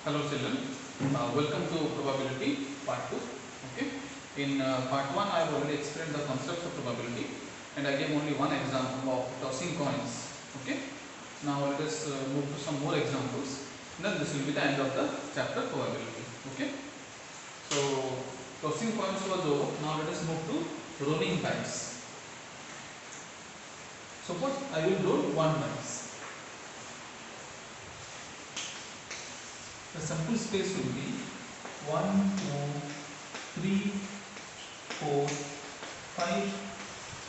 Hello children, welcome to probability part 2. Okay, in part 1 I have already explained the concepts of probability and I gave only one example of tossing coins. Okay, now let us move to some more examples. Then this will be the end of the chapter probability. Okay, so tossing coins was over. Now let us move to rolling dice. Suppose I will roll one dice. The sample space will be 1, 2, 3, 4, 5,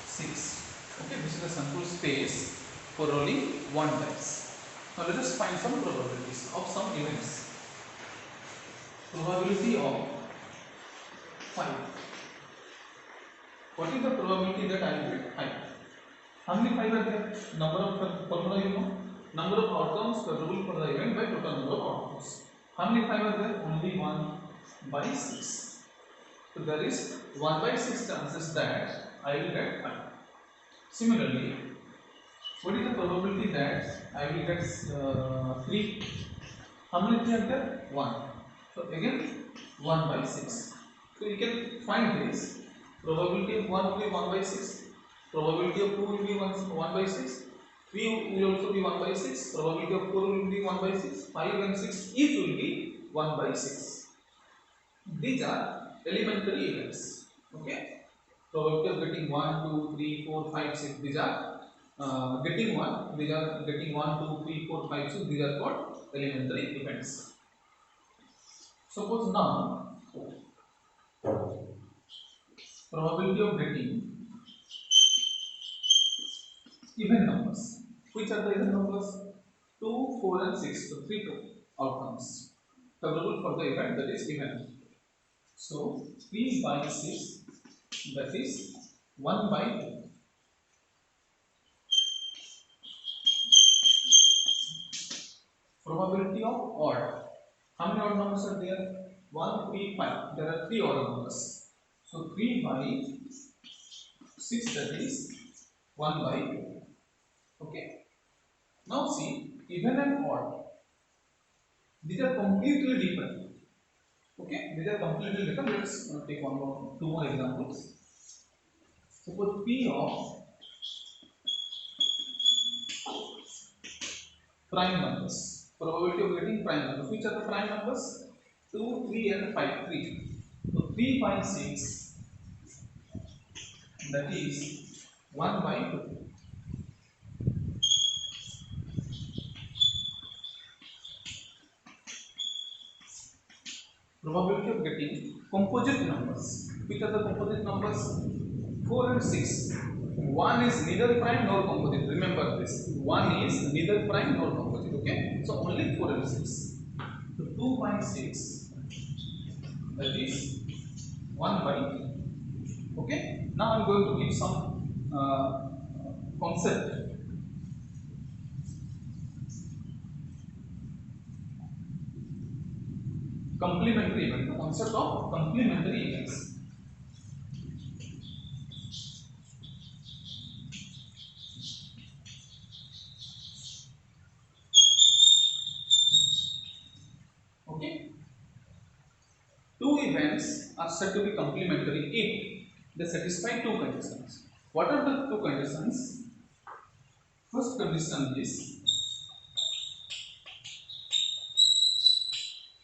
6. Okay, this is the sample space for rolling one dice. Now let us find some probabilities of some events. Probability of 5. What is the probability that I will get 5? How many 5 are there? Number of formula you know. Number of outcomes favorable for the event by total number of outcomes. How many 5 are there? Only 1 by 6. So there is 1 by 6 chances that I will get 5. Similarly, what is the probability that I will get 3? How many 3 are there? 1. So again 1 by 6. So you can find this. Probability of 1 will be 1 by 6. Probability of 2 will be 1 by 6. 3 will also be 1 by 6. Probability of 4 will be 1 by 6. 5 and 6 each will be 1 by 6. These are elementary events. Okay. Probability of getting 1, 2, 3, 4, 5, 6. These are getting 1. These are getting 1, 2, 3, 4, 5, 6. These are called elementary events. Suppose now probability of getting even numbers. Which are the even numbers? 2, 4 and 6. So 3 outcomes favorable for the event, that is even. So 3 by 6, that is 1 by 2. Probability of odd. How many odd numbers are there? 1, 3, 5. There are 3 odd numbers. So 3 by 6, that is 1 by 2. Okay. Now see, even and odd. These are completely different. Okay. These are completely different. Let's take two more examples. Suppose P of prime numbers. Probability of getting prime numbers. Which are the prime numbers? 2, 3 and 5. 3. So 3 by 6, that is 1 by 2. Probability of getting composite numbers. Which are the composite numbers? 4 and 6. 1 is neither prime nor composite. Remember this. 1 is neither prime nor composite. Okay. So only 4 and 6. So 2 by 6, that is 1 by 2. Okay. Now I am going to give some concept. Complementary event. The concept of complementary events. Okay. Two events are said to be complementary if they satisfy two conditions. What are the two conditions? First condition is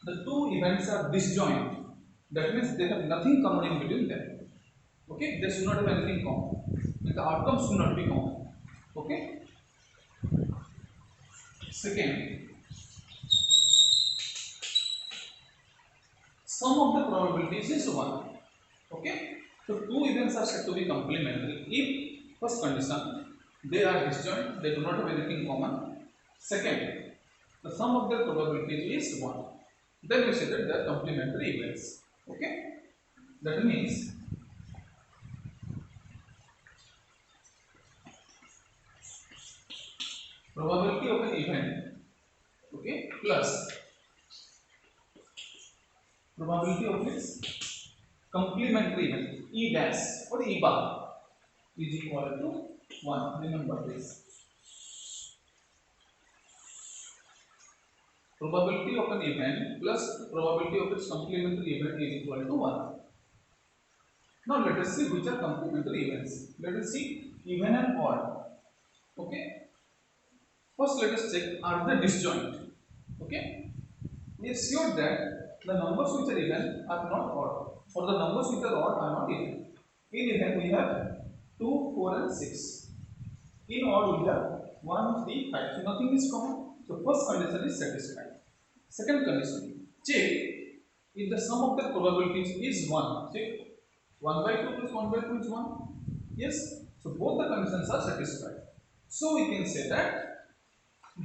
the two events are disjoint. That means they have nothing common in between them. Okay, they should not have anything common. And the outcomes should not be common. Okay. Second, sum of the probabilities is 1. Okay. So two events are said to be complementary if first condition they are disjoint, they do not have anything common. Second, the sum of their probabilities is 1. Then we say that they are complementary events. Okay. That means probability of an event, okay, plus probability of its complementary event, E dash or E bar is equal to 1. Remember this. probability of an event plus probability of its complementary event is equal to 1. Now let us see which are complementary events. Let us see even and odd. Okay. First let us check, are they disjoint? Okay. We assume that the numbers which are even are not odd, or the numbers which are odd are not even. In even we have 2, 4 and 6. In odd we have 1, 3, 5. So nothing is common. So first condition is satisfied. Second condition, check if the sum of the probabilities is 1. Check 1 by 2 plus 1 by 2 is 1. Yes. So both the conditions are satisfied. So we can say that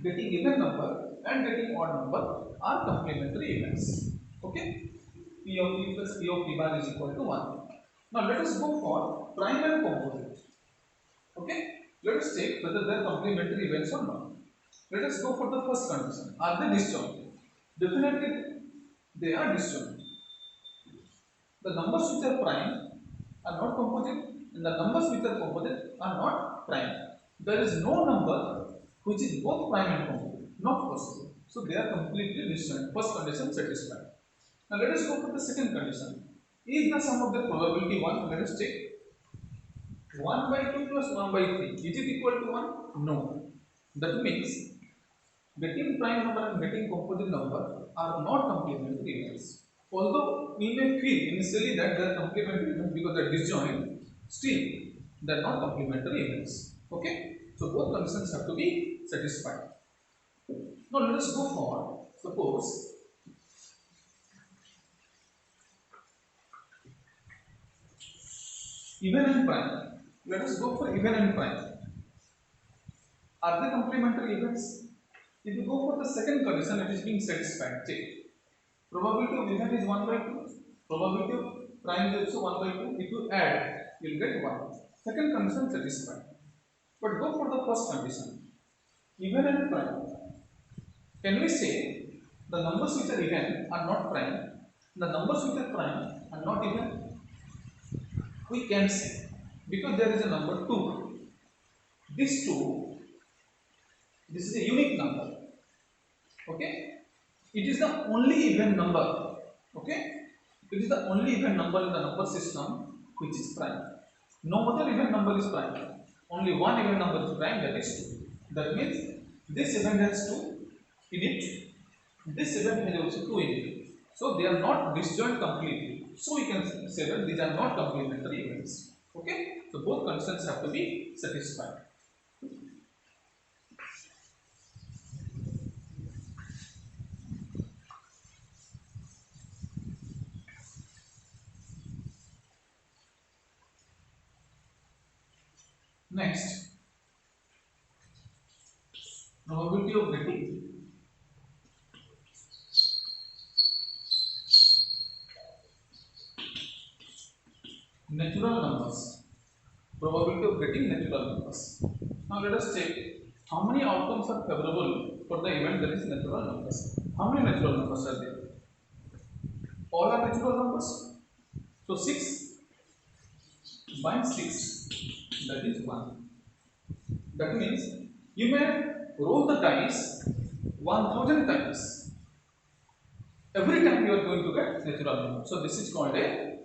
getting even number and getting odd number are complementary events. Okay. P of p plus P of p bar is equal to 1. Now let us go for prime and composite. Okay. Let us check whether they are complementary events or not. Let us go for the first condition. Are they disjoint? Definitely they are disjoint. The numbers which are prime are not composite, and the numbers which are composite are not prime. There is no number which is both prime and composite. Not possible. So they are completely disjoint. First condition satisfied. Now let us go for the second condition. Is the sum of the probability 1? Let us check. 1 by 2 plus 1 by 3. Is it equal to 1? No. That means getting prime number and getting composite number are not complementary events. Although we may feel initially that they are complementary events because they are disjoint, still they are not complementary events. Okay? So both conditions have to be satisfied. Now let us go for, suppose even and prime. Let us go for even and prime. Are they complementary events? If you go for the second condition, it is being satisfied. Check. Probability of even is 1 by 2. Probability of prime is also 1 by 2. If you add, you will get 1. Second condition satisfied. But go for the first condition. Even and prime. Can we say the numbers which are even are not prime? The numbers which are prime are not even? We can say. Because there is a number 2. This 2, this is a unique number. Okay? It is the only even number. Okay? It is the only even number in the number system which is prime. No other even number is prime. Only one even number is prime, that is 2. That means this event has 2 in it. This event has also 2 in it. So they are not disjoint completely. So we can say that these are not complementary events. Okay? So both conditions have to be satisfied. Next, probability of getting natural numbers. Probability of getting natural numbers. Now let us check how many outcomes are favorable for the event that is natural numbers. How many natural numbers are there? All are natural numbers. So 6 by 6, that is 1. That means you may roll the dice 1000 times. Every time you are going to get natural number. So this is called a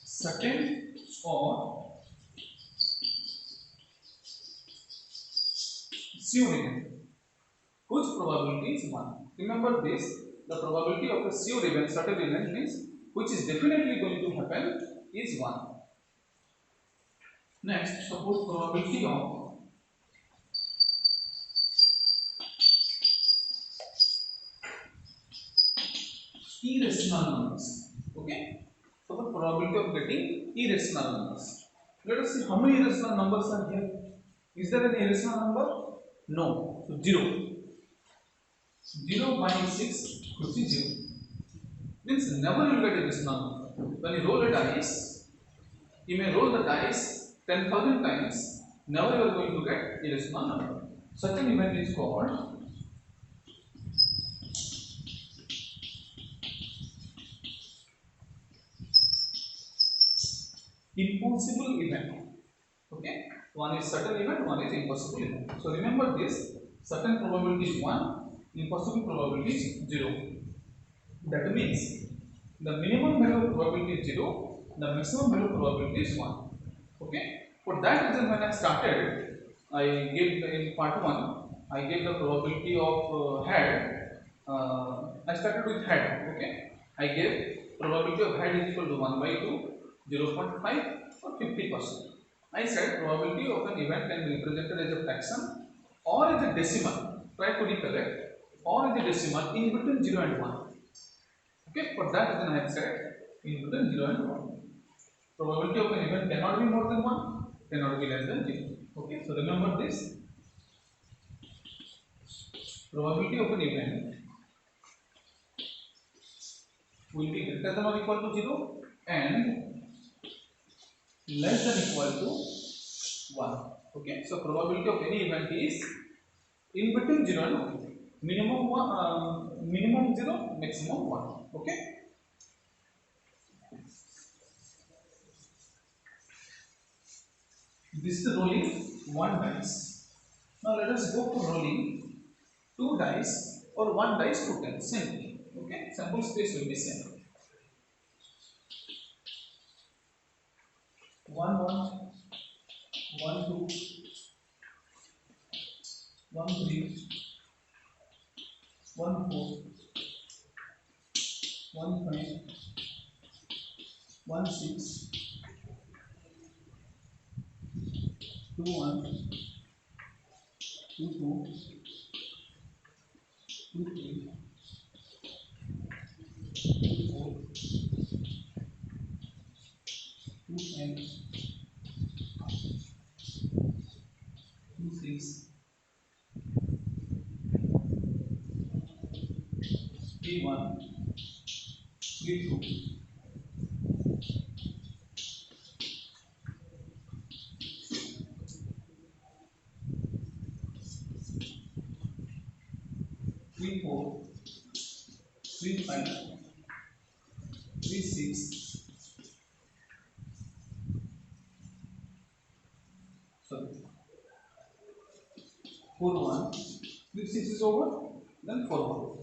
second or sure event, whose probability is 1. Remember this, the probability of a sure event, certain event means which is definitely going to happen is 1. Next, suppose probability of irrational numbers. Okay? So the probability of getting irrational numbers. Let us see how many irrational numbers are here. Is there an irrational number? No. So 0. 0 by 6, which is 0. Means never you will get irrational number. When you roll a dice, you may roll the dice 10,000 times, never you are going to get irrational number. Such an event is called impossible event. Okay? One is certain event, one is impossible event. So remember this: certain probability is 1, impossible probability is 0. That means the minimum value of probability is 0, the maximum value of probability is 1. Okay. For that reason, when I started, I gave in part 1, I gave the probability of head. I started with head. Okay. I gave probability of head is equal to 1 by 2, 0.5 or 50%. I said probability of an event can be represented as a fraction or as a decimal. Try to recollect, or as a decimal in between 0 and 1. Okay, for that reason I have said in between 0 and 1. Probability of an event cannot be more than 1, cannot be less than 0. Okay, so remember this: probability of an event will be greater than or equal to 0 and less than equal to 1. Okay, so probability of any event is in between 0 and 1. Minimum 1, minimum 0, maximum 1. Okay. This is rolling 1 dice. Now let us go for rolling 2 dice or 1 dice 2 times. Same thing. Okay, sample space will be same. 1 1, 1 2, 1 3, 1 4, 1 5, 1 6, 2 1, 2 2, 2 3, 2 4, 2 5, 2 6, 3 1, 3 2, 3 4, 3 5, 3 6. Sorry. 4 1. 3 6 is over. Then 4 1.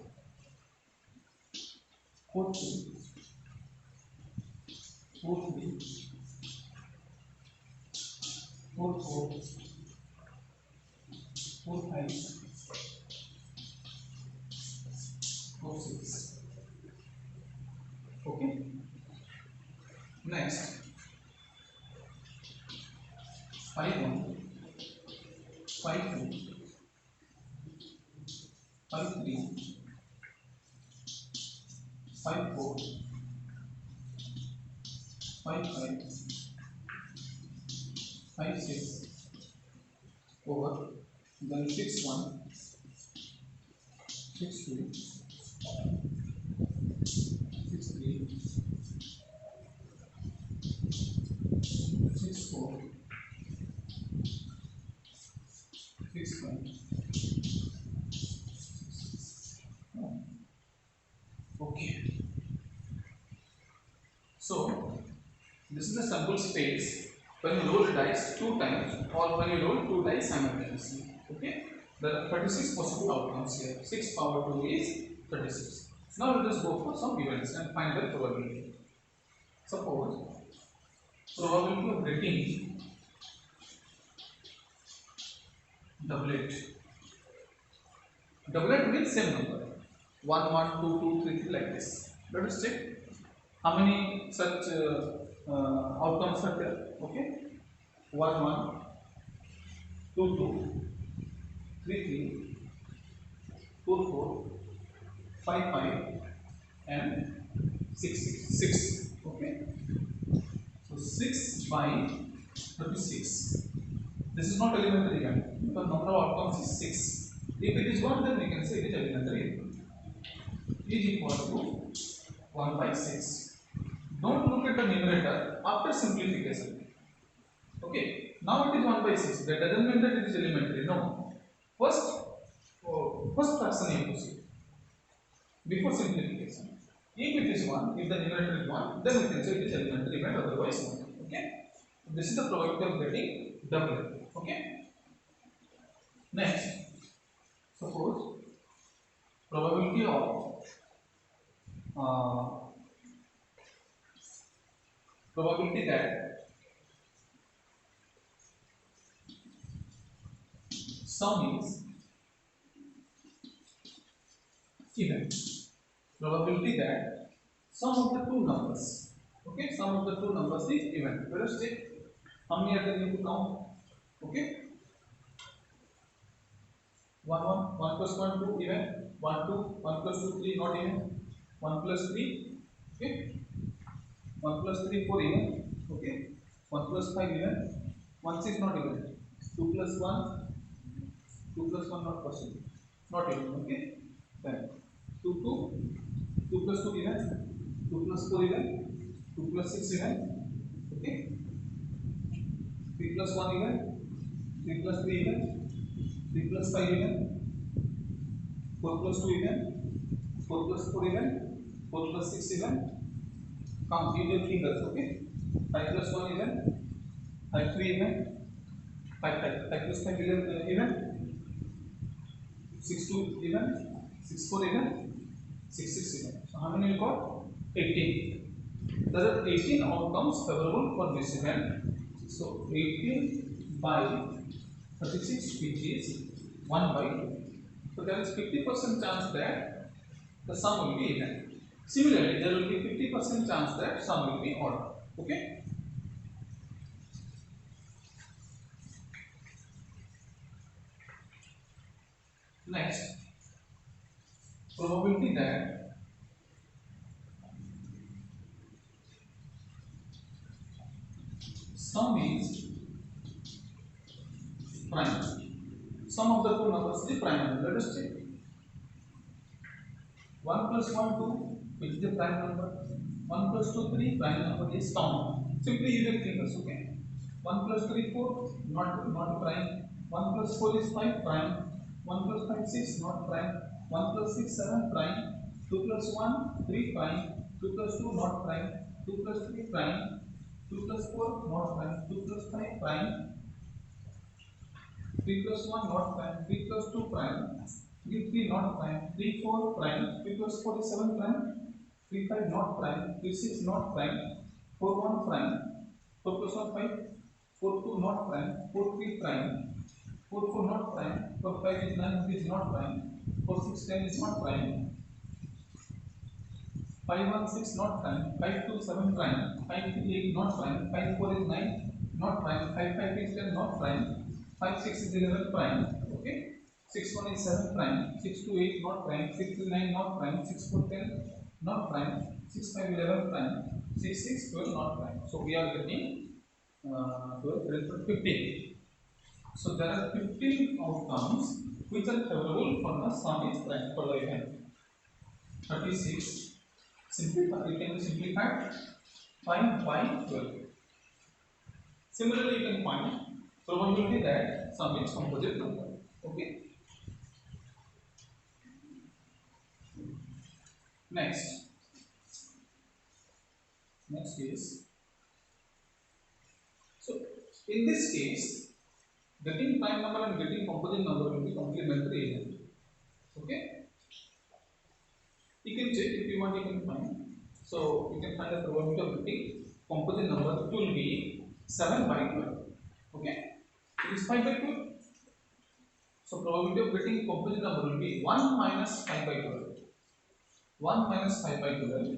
4 2, 4 3, 4 4, 4 5, 4 6. Okay. Next, 5 1, 5 2, 5 3, 5 4, 5 5, 5 6 over. Then 6 1, 6 2, 6 3, 6 4, 6 5. Okay. So this is the sample space when you roll dice 2 times or when you roll 2 dice simultaneously. Okay. There are 36 possible outcomes here. 6 power 2 is 36. Now let us go for some events and find the probability. Suppose probability of getting doublet. Doublet means same number. 1 1 2 2 3 3 like this. Let us check how many such outcomes are there. Okay. 1 1, 2 2, 3 3, 4 4, 5 5 and 6 6 6. Okay. So 6 by 36. This is not elementary event because number of outcomes is 6. If it is 1, then we can say it is elementary event. Is equal to 1 by 6. Don't look at the numerator after simplification. Okay. Now it is 1 by 6. That doesn't mean that it is elementary. No. First fraction you have to see before simplification. If it is 1, if the numerator is 1, then we can say it is elementary event, otherwise 1. Okay. This is the probability of getting doublet. Okay. Next, suppose probability of uh, probability that sum is even. Probability that sum of the two numbers, okay, sum of the two numbers is even. Let us check how many are there in the count. Okay, 1 1 1 plus 1 2 even, 1 2 1 plus 2 3 not even, 1 plus 3, okay, 1 plus 3 4 even, okay, 1 plus 5 even, 1 6 not even, 2 plus 1 2 plus 1 not possible, not even, okay, then 2 2 2 plus 2 even, 2 plus 4 even, 2 plus 6 even, okay, 3 plus 1 even, 3 plus 3 even, 3 plus 5 even, 4 plus 2 even, 4 plus 4 even, 4 plus 6 even. Count, use your fingers, okay? 5 plus 1 even, 5 3 even, 5 plus 5 even, 6 2 even, 6 4 even, 6 6 even. So how many we got? 18. There are 18 outcomes favorable for this event. So 18 by 36, which is 1 by 2. So there is 50% chance that the sum will be even. Similarly, there will be 50% chance that sum will be odd. Okay. Next, probability that sum is prime. Sum of the two numbers is prime number. Let us check. 1 plus 1 2, which is the prime number. 1 plus 2 3, prime number is common. Simply use your fingers. Okay. 1 plus 3 4, not prime. 1 plus 4 is 5, prime. 1 plus 5 6, not prime. 1 plus 6 7, prime. 2 plus 1 3, prime. 2 plus 2, not prime. 2 plus 3, prime. 2 plus 4, not prime. 2 plus 5, prime. 3 plus 1 not prime, 3 plus 2 prime, 3 3 not prime, 3 4 prime, 3 plus 4 is 7 prime, 3 5 not prime, 3 6 not prime, 4 1 prime, 4 plus 1 5, 4 2 not prime, 4 3 prime, 4 4 not prime, 4 5 is 9, it is not prime, 4 6 10 is not prime, 5 1 6 not prime, 5 2 7 prime, 5 3 8 not prime, 5 4 is 9 not prime, 5 5 is 10 not prime, 5 6 is 11 prime, okay, 6 1 is 7 prime, 6 2 8 not prime, 6 3 9 not prime, 6 4 10 not prime, 6 5 11 prime, 6 6 12 not prime. So we are getting 12 15. So there are 15 outcomes which are favorable for the sum is prime for the event. 36. Simplify, you can simplify 5 by 12. Similarly, you can find probability that sum is composite number. Okay. Next is, so in this case, getting prime number and getting composite number will be complementary agent. Okay. You can check if you want. You can find. So you can find the probability of getting composite number. It will be 7 by 12. Okay. It is 5 by 12. So probability of getting composite number will be 1 minus 5 by 12. 1 minus 5 by 12,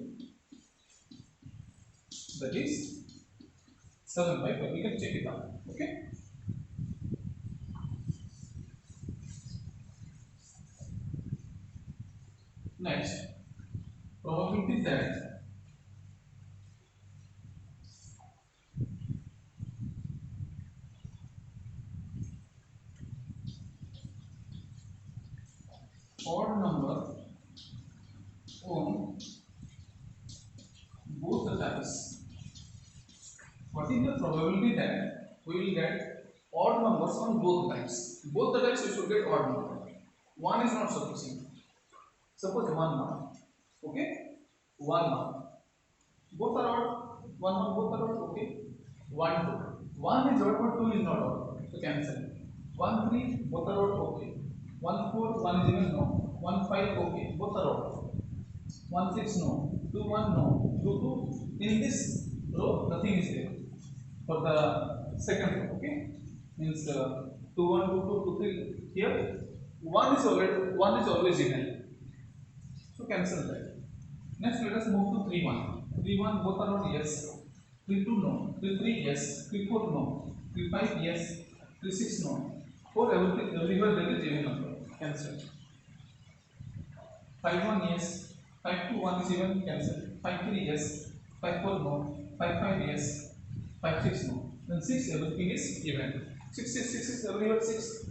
that is 7 by 12. You can check it out. Okay. Next, probability that odd number on both the dice. What is the probability that we will get odd numbers on both dice? Both the dice you should get odd number. One is not sufficient. Suppose 1 1. Okay? 1 1. Both are odd. 1 1 both are odd. Okay? 1 2. 1 is odd but 2 is not odd. so cancel. 1 3 both are odd, okay. 1 4 1 is even, no. 1 5 okay, both are odd. 1 6 no, 2 1 no, 2 2. In this row nothing is there for the second row, okay. Means 2 1 2 2 2 3 here. 1 is always even, so cancel that. Next let us move to 3 1. 3 1 both are odd, yes. 3 2 no, 3 3 yes, 3 4 no, 3 5 yes, 3 6 no. For everything everywhere there is even number, cancel. 5 1 yes, 5 2 1 is even, cancel. 5 3 yes, 5 4 no, 5 5 yes, 5 6 no. Then 6 everything is even. 6 is everywhere 6.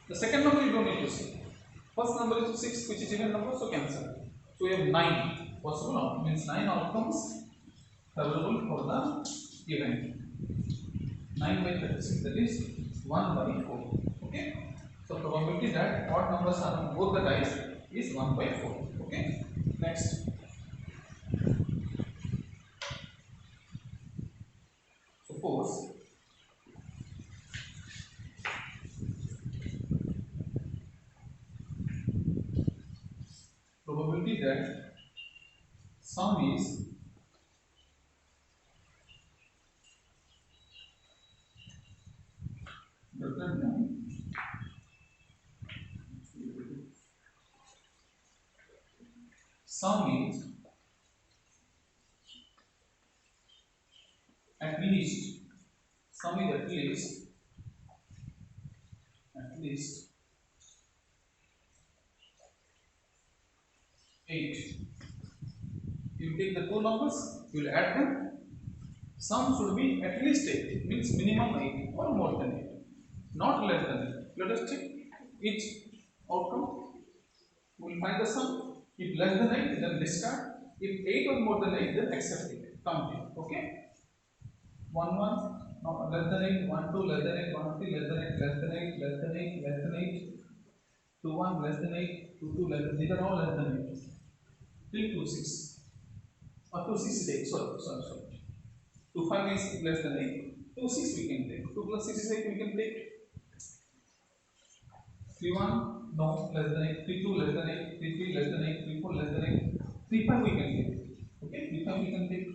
The second number you don't need to see. First number is 6 which is even number, so cancel. So we have 9 possible outcomes, means 9 outcomes favorable for the event. 9 by 36, that is 1 by 4. Okay. So probability that odd numbers are on both the dice is 1 by 4. Okay. Next. Suppose probability that sum is greater than sum is at least sum is at least 8. You take the two numbers, you will add them. Sum should be at least 8, means minimum 8 or more than 8, not less than 8. Let us check each outcome. We will find the sum. If less than 8, then discard. If 8 or more than 8, then accept it. Count it. Okay. 1 1 no, less than 8, 1 2 less than 8, 1 3 less than 8, less than 8, less than 8, less than 8, 2 1 less than 8, 2 2 less than, these are all less than 8. 3 2 6 or 2 6 is 8. Sorry. 2 5 is less than 8. 2 6 we can take. 2 plus 6 is 8 we can take. 3 1 no less than 8. 3 2 less than 8. 3 3 less than 8. 3 4 less than 8. 3 5 we can take. Okay, 3 5 we can take.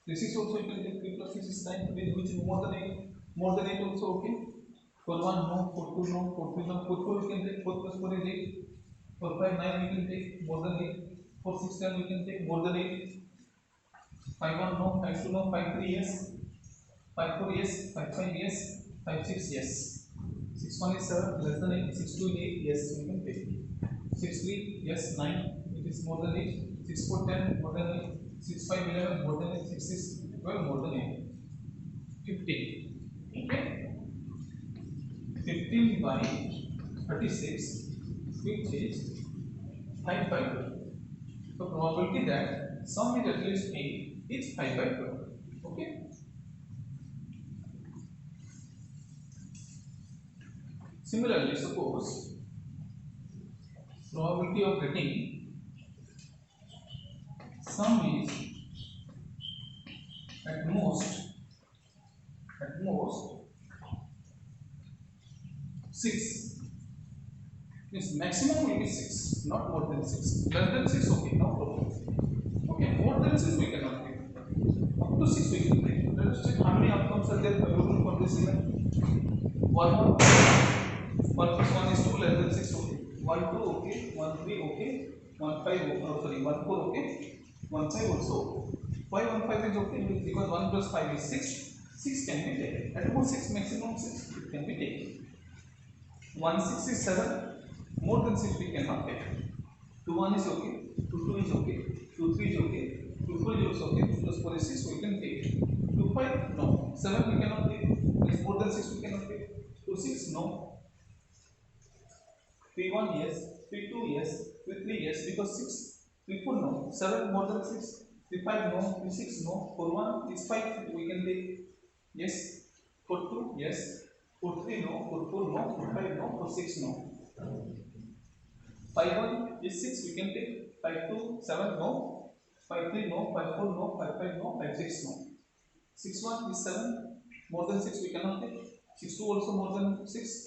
3 6 also we can take. 3 plus 6 is 9, which is more than 8. More than 8 also okay. 4 1 no, 4 2 no, 4 3 no, 4 4 we can take. 4 plus 4 is 8. 4 5 9 we can take. More than 8. 4 6 10 we can take. More than 8. 5 1 no, 5 2 no, 5 3 yes, 5 4 yes, 5 5 yes, 5 6 yes. 6 1 is 7 less than 8. 6 2 is 8 yes, we can take. 6 3 yes, 9 it is more than 8. 6 4 10 more than 8. 6 5 11 more than 8. 6 6 12 more than 8. 15. Okay. 15 by 36, which is 5 by 12. So probability that sum is at least 8 is 5 by 12. Okay. Similarly, suppose probability of getting sum is at most 6. Means maximum will be 6, not more than 6. Less than 6, okay, no problem. Okay, more than 6 we cannot take. Up to 6 we can take. Let us check how many outcomes are there available for this event. 1 1 plus 1 is 2, less than 6, okay. 1 2 okay, 1 3 okay, 1 5 sorry, 1 4 okay, 1 5 also. Why 1 5 is okay? Because 1 plus 5 is 6. 6 can be taken. At most 6, maximum 6 it can be taken. 1 6 is 7. More than 6 we cannot take. 2 1 is okay. 2 2 is okay. 2 3 is okay. 2 4 is also okay. 2 plus 4 is 6 we can take. 2 5 no. 7 we cannot take. It's more than 6 we cannot take. 2 6 no. 3 1 yes. 3 2 yes. 3 3 yes because 6. 3 4 no. 7 more than 6. 3 5 no. 3 6 no. 4 1 is 5 we can take. Yes. 4 2 yes. 4 3 no. 4 4 no. 4 5 no. 4 6 no. 5 1 is 6 we can take. 5 2 7 no. 5 3 no. 5 4 no. 5 5 no. 5 6 no. 6 1 is 7. More than 6 we cannot take. 6 2 also more than 6.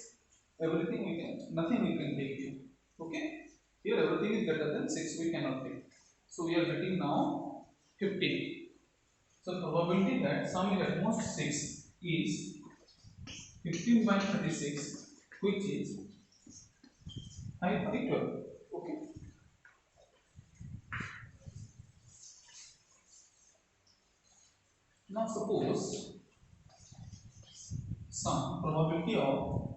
Everything we can, nothing we can take here. Okay, here everything is greater than 6, we cannot take. So we are getting now 15. So probability that sum is at most 6 is 15 by 36, which is 5 by 12. Okay. Now suppose some probability of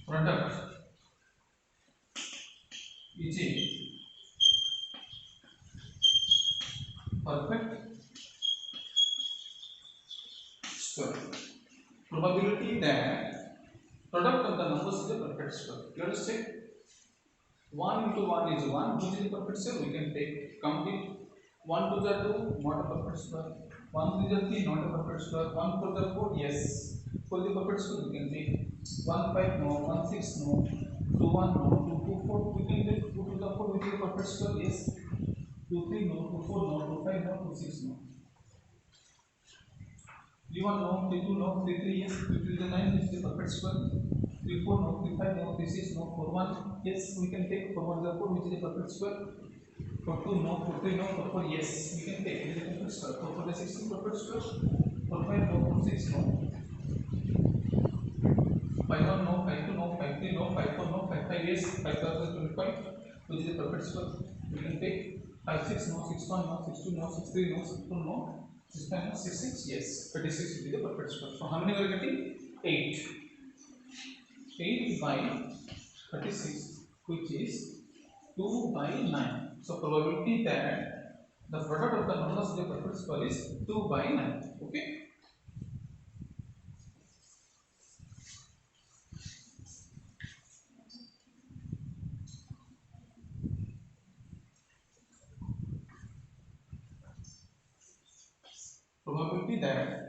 product is a perfect square. Probability that product of the numbers is a perfect square. Let us check. 1 into 1 is 1, which is a perfect square. We can take complete. 1 to the 2, not a perfect square. 1 to the 3, not a perfect square. 1 to the 4, yes. For the perfect square, we can take 1 5 no, 1 6 no, 2 1 no, 2 2 4. We can take 2 to the 4, which is a perfect square. Yes. 2 3 no, 2 4 no, 2 5 no, 2 6 no. 3 1 no, 3 2 no, 3 3 yes, 3 3 is a 9, which is a perfect square. 3 4 no, 3 5 no, 3 6 no, 4 1 yes, we can take 4 1 4, which is a perfect square. 4 2 no, 4 3 no, 4 4 yes, we can take it is a perfect square. 4 4 is 16 perfect square. 4 5 no, 4 6 no, 5 1 no, 5 2 no, 5 3 no, 5 4 no, 5 5 yes, 5 5 is 25, which is a perfect square. We can take 5 6 no, 6 1 no, 6 2 no, 6 3 no, 6 4 no, 6 5 no, 6 6 yes, 36 will be the perfect square. So how many we are getting? 8. 8 by 36, which is 2 by 9. So probability that the product of the numbers of the perfect square is 2 by 9. Okay. Probability that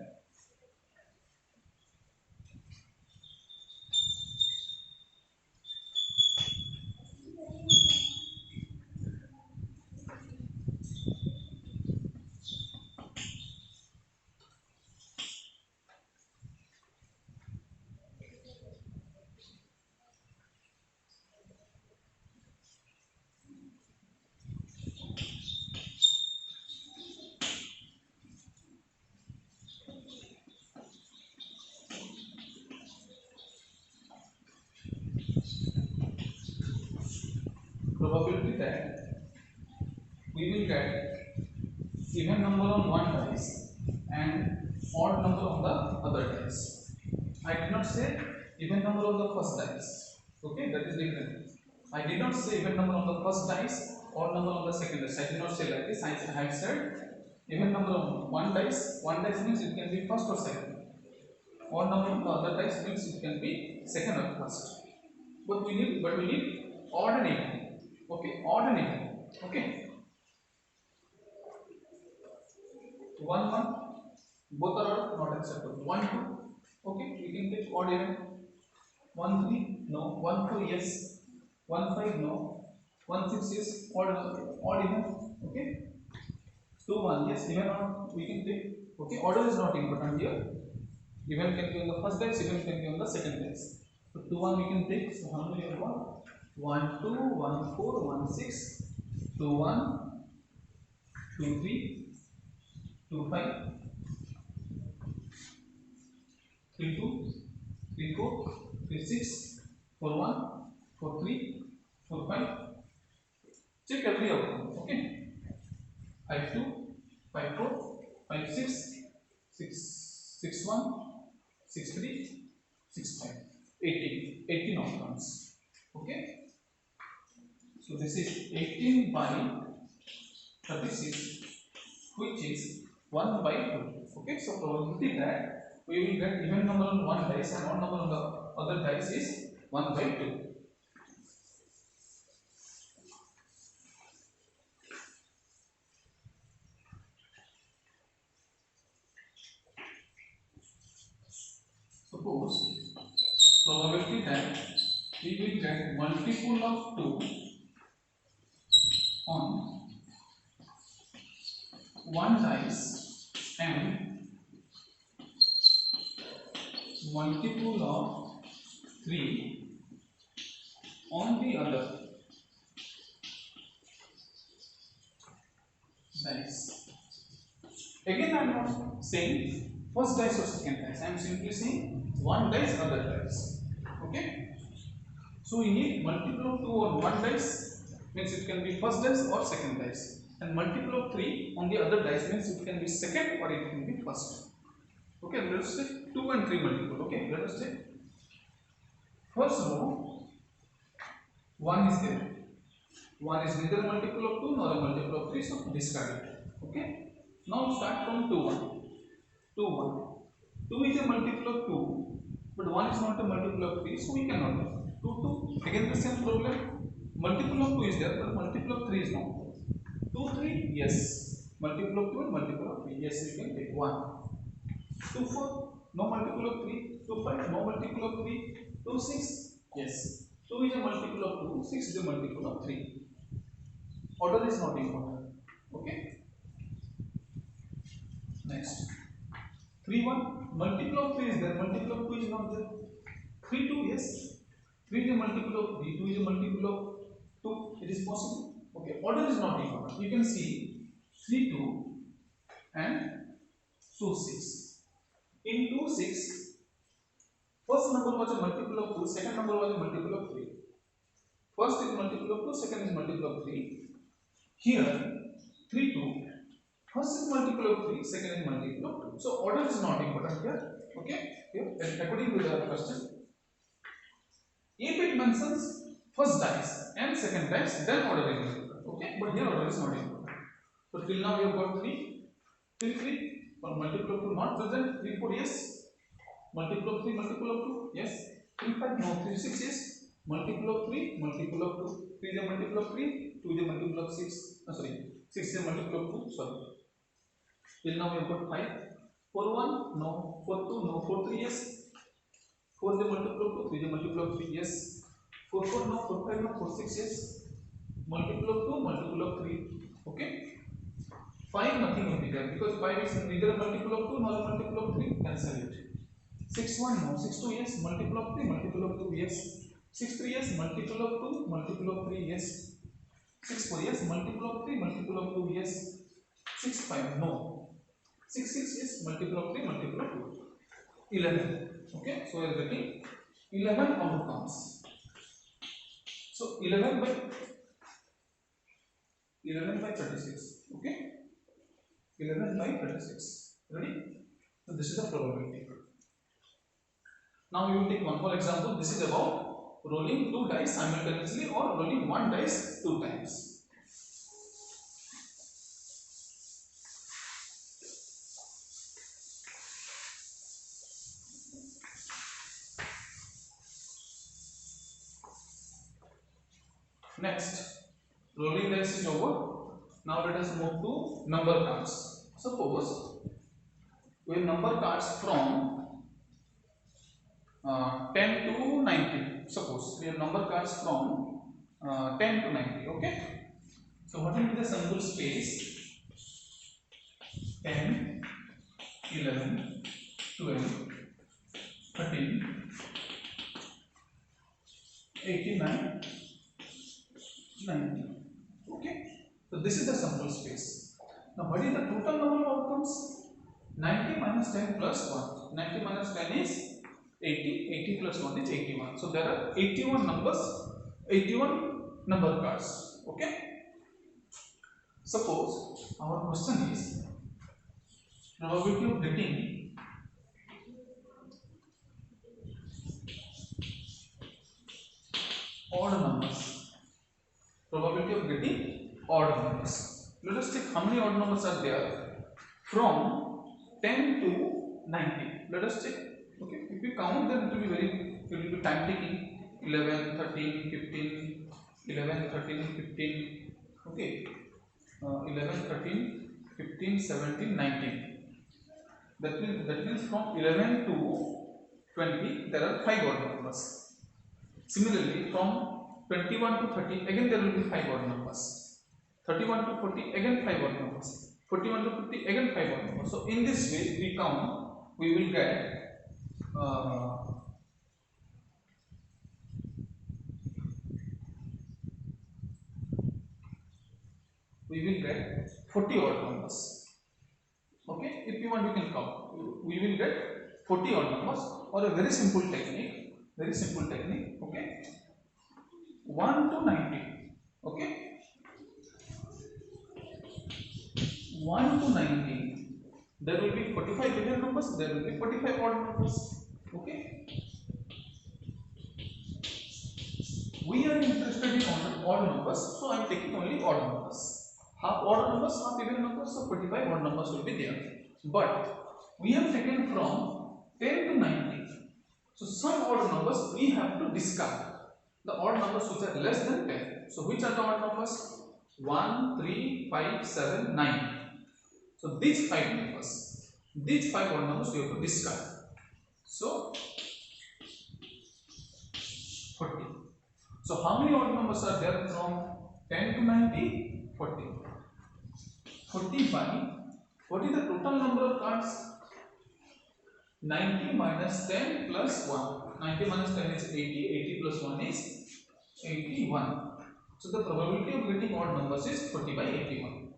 probability that we will get even number on one dice and odd number on the other dice. I did not say even number on the first dice. Okay, that is different. I did not say even number on the first dice, odd number on the second dice. I did not say like this. I have said even number on one dice. One dice means it can be first or second. Odd number on the other dice means it can be second or first. But we need odd and even. Okay, odd and even. Okay. 1 1, both are not acceptable. 1 2, okay, we can take odd even. 1 3 no, 1 4 yes, 1 5 no, 1 6 yes, odd even. Okay, 2 1 yes, even odd we can take. Okay, order is not important here. Even can be on the first dice, even can be on the second dice. So 2 1 we can take. So how many are 1 1 2 1 4 1 6 2 1 2 3 2 5 3 2 3 4 3 6 4 1 4 3 4 5. Check every outcome. Okay. 5 2 5 4 5 6 6 6 1 6 3 6 5 18 outcomes. Okay. So this is 18 by 36, which is 1 by 2. Okay. So probability that we will get even number on one dice and odd number on the other dice is 1 by 2. Suppose probability that we will get multiple of 2 on one dice and multiple of 3 on the other dice. Again, I am not saying first dice or second dice. I am simply saying one dice, other dice. Okay. So we need multiple of 2 on one dice, means it can be first dice or second dice, and multiple of 3 on the other dice means it can be second or it can be first. Okay, let us take 2 and 3 multiple. Okay, let us take first row. 1 is there. 1 is neither a multiple of 2 nor a multiple of 3, so discard it. Okay. Now start from 2 1. 2 1. 2 is a multiple of 2, but 1 is not a multiple of 3, so we cannot do. 2 2. Again the same problem. Multiple of 2 is there, but multiple of 3 is not. 2 3, yes. Multiple of 2 and multiple of 3, yes, we can take 1. 2 4, no multiple of 3. 2 5, no multiple of 3. 2 6, yes. 2 is a multiple of 2, 6 is a multiple of 3. Order is not important. Okay. Next. 3 1, multiple of 3 is there, multiple of 2 is not there. 3 2, yes. 3 is a multiple of 3, 2 is a multiple of 2, it is possible. Okay, order is not important. You can see 3 2 and 2 6. In 2 6, first number was a multiple of 2, second number was a multiple of 3. First is multiple of 2, second is multiple of 3. Here 3 2, first is multiple of 3, second is multiple of 2. So order is not important here. Okay, here according to the question, if it mentions first dice and second dice, then order is important. Okay, but here order is not important. So till now we have got 3, till 3, or multiple of 2 not present, 3 4, yes. Multiple of 3, multiple of 2, yes. 3 5, no. 3 6, yes. Multiple of 3, multiple of 2. 3 is a multiple of 3, 2 is a multiple of 6. No, sorry, 6 is a multiple of 2. Sorry. Till now we have got 5. 4 1, no. 4 2, no. 4 3, yes. 4 is a multiple of 2, 3 is a multiple of 3, yes. 4 4, no. 4 5, no. 4 6, yes. Multiple of 2, multiple of 3. Okay. 5, nothing will be there because 5 is neither a multiple of 2 nor a multiple of 3. Cancel it. 6 1, no. 6 2, yes. Multiple of 3, multiple of 2, yes. 6 3, yes. Multiple of 2, multiple of 3, yes. 6 4, yes. Multiple of 3, multiple of 2, yes. 6 5, no. 6 6, yes. Multiple of 3, multiple of 2. 11. Okay, so we are getting 11 outcomes. So 11 by 36. Okay, 11 by 36. Ready? So this is the probability. Now we will take one more example. This is about rolling 2 dice simultaneously or rolling 1 dice 2 times. Next, rolling dice is over. Now let us move to number cards. Suppose we have number cards from 10 to 90. Suppose we have number cards from 10 to 90. Okay. So what will be the sample space? 10, 11, 12, 13, 89, 90. Okay. So this is the sample space. Now what is the total number of outcomes? 90 minus 10 plus 1. 90 minus 10 is 80. 80 plus 1 is 81. So there are 81 numbers, 81 number cards. Okay. Suppose our question is probability of getting odd numbers. Probability of getting odd numbers. Let us check how many odd numbers are there from 10 to 90. Let us check. Okay, if you count, then it will be time taking. 11, 13, 15, 11, 13, 15. Okay, 11, 13, 15, 17, 19. That means from 11 to 20 there are 5 odd numbers. Similarly, from 21 to 30 again there will be 5 odd numbers. 31 to 40 again 5 odd numbers. 41 to 50 again 5 odd numbers. So in this way we count, we will get we will get 40 odd numbers. Okay, if you want you can count. We will get 40 odd numbers, or a very simple technique. Okay, 1 to 90. Okay, 1 to 90. There will be 45 even numbers. There will be 45 odd numbers. Okay, we are interested in odd numbers, so I am taking only odd numbers. Half odd numbers, half even numbers, so 45 odd numbers will be there. But we have taken from 10 to 90. So some odd numbers we have to discard. The odd numbers which are less than 10. So which are the odd numbers? 1, 3, 5, 7, 9. So these 5 numbers, these 5 odd numbers we have to discard. So 40. So how many odd numbers are there from 10 to 90? 40. 40 by, what is the total number of cards? 90 minus 10 plus 1. 90 minus 10 is 80. 80 plus 1 is 81. So the probability of getting odd numbers is 40 by 81.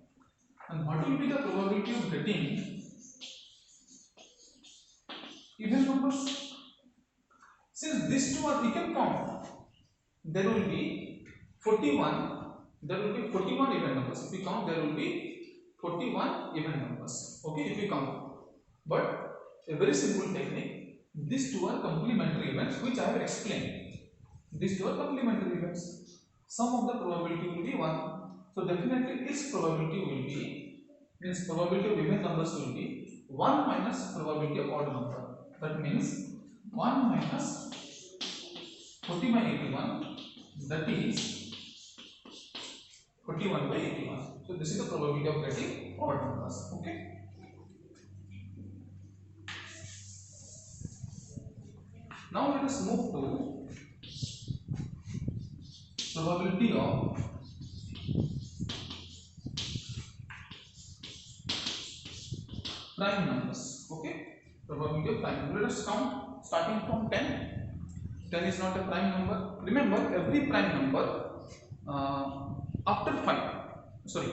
And what will be the probability of getting even numbers? Since these two are equal count, there will be 41. There will be 41 even numbers. If we count, there will be 41 even numbers. Okay, if we count. But a very simple technique. These two are complementary events, which I have explained. These two are complementary events. Sum of the probability will be 1. So definitely its probability will be, means probability of even numbers will be 1 minus probability of odd number. That means 1 minus 40 by 81. That is 41 by 81. So this is the probability of getting odd numbers. Okay. Now let us move to probability of prime numbers. Okay, probability of prime numbers. Let us count starting from 10. 10 is not a prime number. Remember, every prime number after 5, sorry,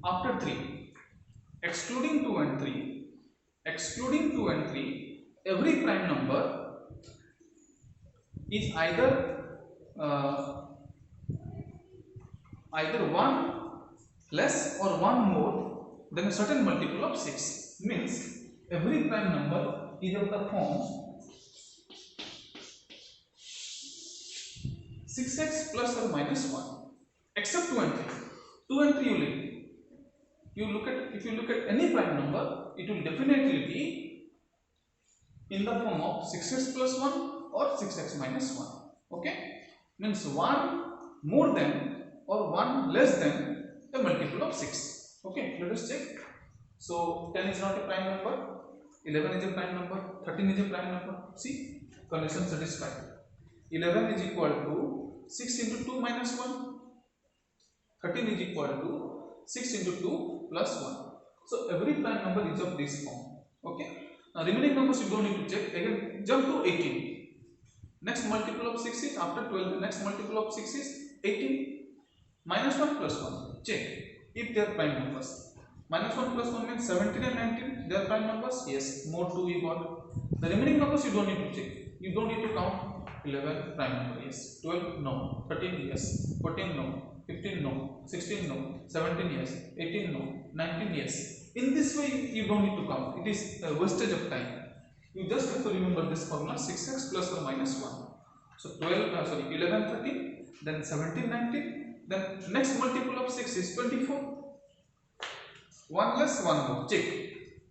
after 3, excluding 2 and 3, every prime number is either 1 less or 1 more than a certain multiple of 6. Means every prime number is of the form 6x plus or minus 1, except 2 and 3. 2 and 3 you leave. If you look at any prime number, it will definitely be in the form of 6x plus 1 or 6x minus 1. Okay, means 1 more than or 1 less than a multiple of 6. Okay, let us check. So 10 is not a prime number, 11 is a prime number, 13 is a prime number. See, condition satisfied. 11 is equal to 6 into 2 minus 1. 13 is equal to 6 into 2 plus 1. So every prime number is of this form. Okay. Now remaining numbers you don't need to check. Again, jump to 18. Next multiple of 6 is after 12. The next multiple of 6 is 18. Minus 1 plus 1. Check if they are prime numbers. Minus 1 plus 1 means 17 and 19. They are prime numbers. Yes. More 2 we got. The remaining numbers you don't need to check. You don't need to count. 11 prime number, yes. 12 no. 13 yes. 14 no. 15 no. 16 no. 17 yes. 18 no. 19 yes. In this way you don't need to count. It is a wastage of time. You just have to remember this formula, 6x plus or minus 1. So 11 13, then 17 19, then next multiple of 6 is 24. 1 less 1 more. Check.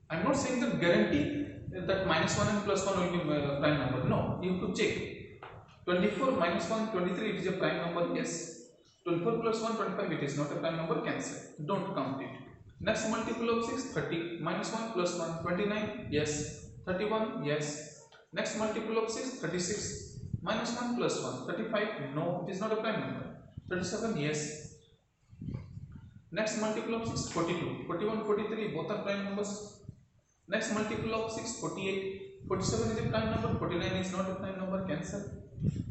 I am not saying that guarantee that minus 1 and plus 1 will be prime number. No, you have to check. 24 minus 1, 23, it is a prime number, yes. 24 plus 1, 25, it is not a prime number, cancel. Don't count it. Next multiple of 6, 30, minus 1 plus 1, 29, yes. 31, yes. Next multiple of 6, 36, minus 1 plus 1, 35, no, it is not a prime number. 37, yes. Next multiple of 6, 42, 41, 43, both are prime numbers. Next multiple of 6, 48, 47 is a prime number, 49 is not a prime number, cancel.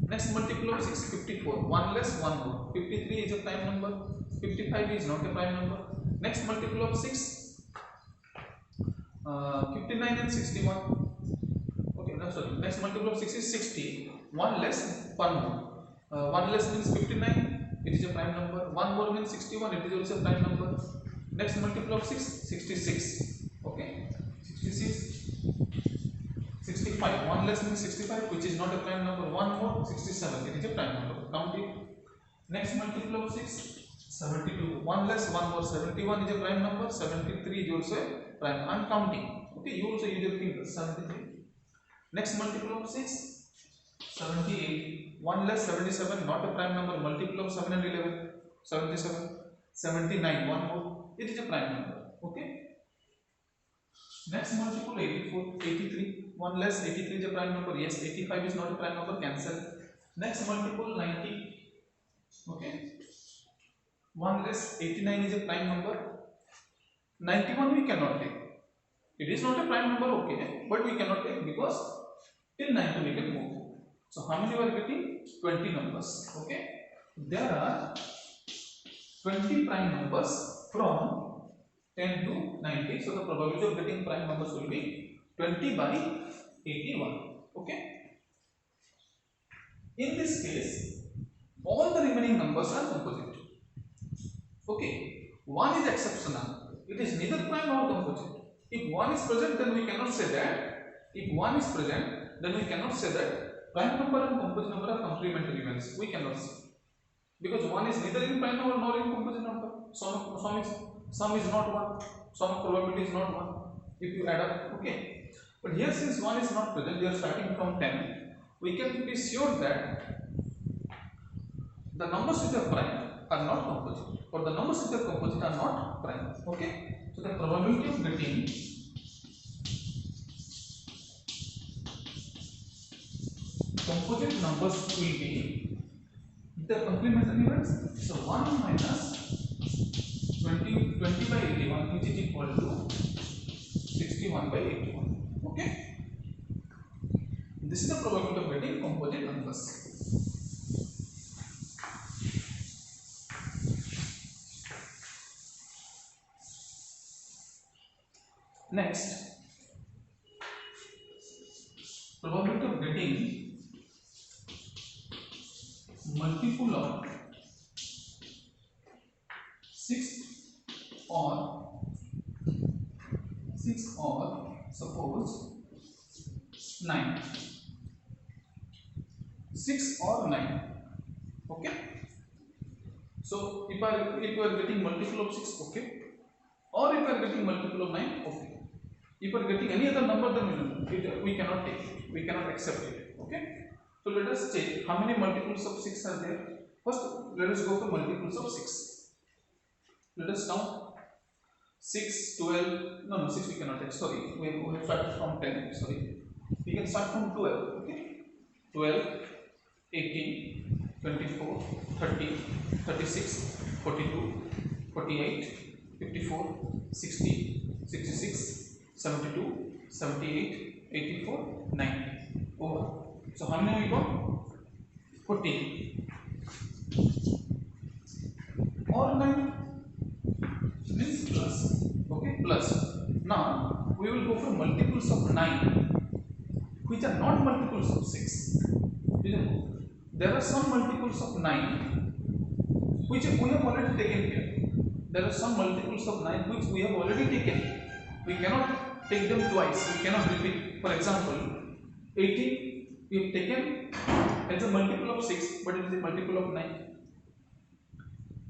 Next multiple of 6, 54, 1 less 1 more, 53 is a prime number, 55 is not a prime number. Next multiple of 6, 59 and 61. Okay, no, sorry. Next multiple of 6 is 60, 1 less 1 more. 1 less means 59, it is a prime number. 1 more means 61, it is also a prime number. Next multiple of 6, 66. Okay, 66, 65. 1 less means 65, which is not a prime number. 1 more, 67, it is a prime number. Count it. Next multiple of 6, 72. 1 less, 1 more, 71 is a prime number. 73 is also a prime. I am counting. Okay, you also use your fingers. 73. Next multiple of 6, 78. 1 less 77, not a prime number. Multiple of 7 and 11, 77. 79, 1 more, it is a prime number. Okay. Next multiple 84, 83. 1 less 83 is a prime number. Yes, 85 is not a prime number. Cancel. Next multiple 90. Okay. 1 less 89 is a prime number. 91 we cannot take. It is not a prime number, okay, but we cannot take because till 90 we can move. So how many we are getting? 20 numbers. Okay. There are 20 prime numbers from 10 to 90. So the probability of getting prime numbers will be 20 by 81. Okay. In this case, all the remaining numbers are composite. Okay. One is exceptional. It is neither prime nor composite. If one is present, then we cannot say that. If one is present, then we cannot say that prime number and composite number are complementary values. We cannot say. Because one is neither in prime number nor in composite number. Sum is not 1. Sum of probability is not 1. If you add up, okay. But here, since 1 is not present, we are starting from 10. We can be sure that the numbers which are prime are not composite, or the numbers which are composite are not prime. Okay. So the probability of getting composite numbers will be the complementary ones. So 1 minus 20 by 81, which is equal to 61 by 81. Okay. This is the probability of getting composite numbers. Next, probability of getting multiple of 6 or suppose 9. 6 or 9. Okay. So if you are getting multiple of 6, okay, or if you are getting multiple of 9, okay. If you are getting any other number, then we cannot take it. We cannot accept it. Okay. So let us check how many multiples of 6 are there. First, let us go for multiples of 6. Let us count. 6, 12. No, 6 we cannot take. Sorry, we have started from 10. Sorry, we can start from 12. Okay. 12, 18, 24, 30, 36, 42, 48, 54, 60, 66. 72, 78, 84, 90. Over. So how many we got? 14. Or 9 means plus. Okay, plus. Now we will go for multiples of 9, which are not multiples of 6. There are some multiples of 9 which we have already taken here. There are some multiples of 9 which we have already taken. We cannot take them twice. We cannot repeat. For example, 18 we have taken as a multiple of 6, but it is a multiple of 9.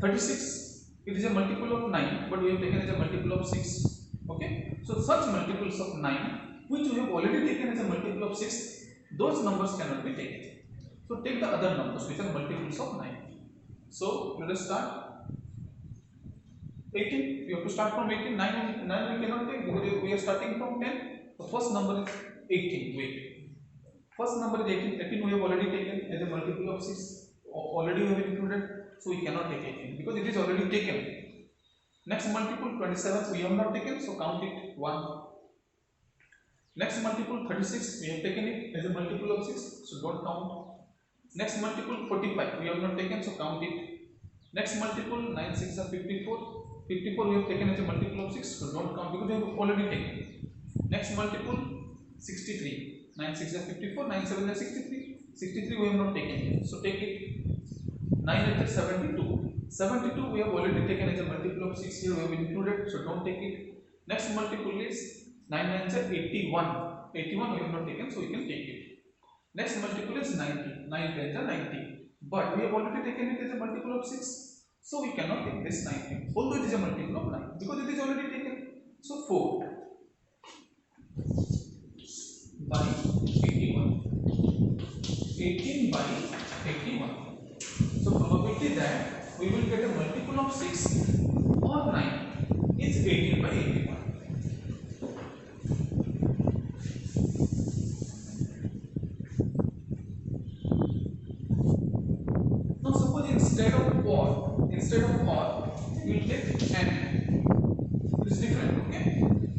36 it is a multiple of 9, but we have taken as a multiple of 6. Okay. So such multiples of 9 which we have already taken as a multiple of 6, those numbers cannot be taken. So take the other numbers which are multiples of 9. So let us start. 18, we have to start from 18. 9 we cannot take because we are starting from 10. The first number is 18. Wait. First number is 18. 18 we have already taken as a multiple of 6. Already we have included. So we cannot take 18 because it is already taken. Next multiple 27 we have not taken. So count it 1. Next multiple 36, we have taken it as a multiple of 6, so don't count. Next multiple 45, we have not taken, so count it. Next multiple 9 6 are 54. 54 we have taken as a multiple of 6, so don't count because we have already taken. Next multiple 63. 9 6 are 54, 9 7 are 63. 63 we have not taken yet, so take it. 9 8 is 72. 72 we have already taken as a multiple of 6 here, we have included, so don't take it. Next multiple is 9 9 is 81. 81 we have not taken, so we can take it. Next multiple is 90. 9 10 is 90. But we have already taken it as a multiple of 6. So we cannot take this 90. Although it is a multiple of 9. Because it is already taken. So 4 by 81. 18 by 81. So probability that we will get a multiple of 6 or 9 is 18 by 81. Now suppose instead of or, we will take and. It is different, okay?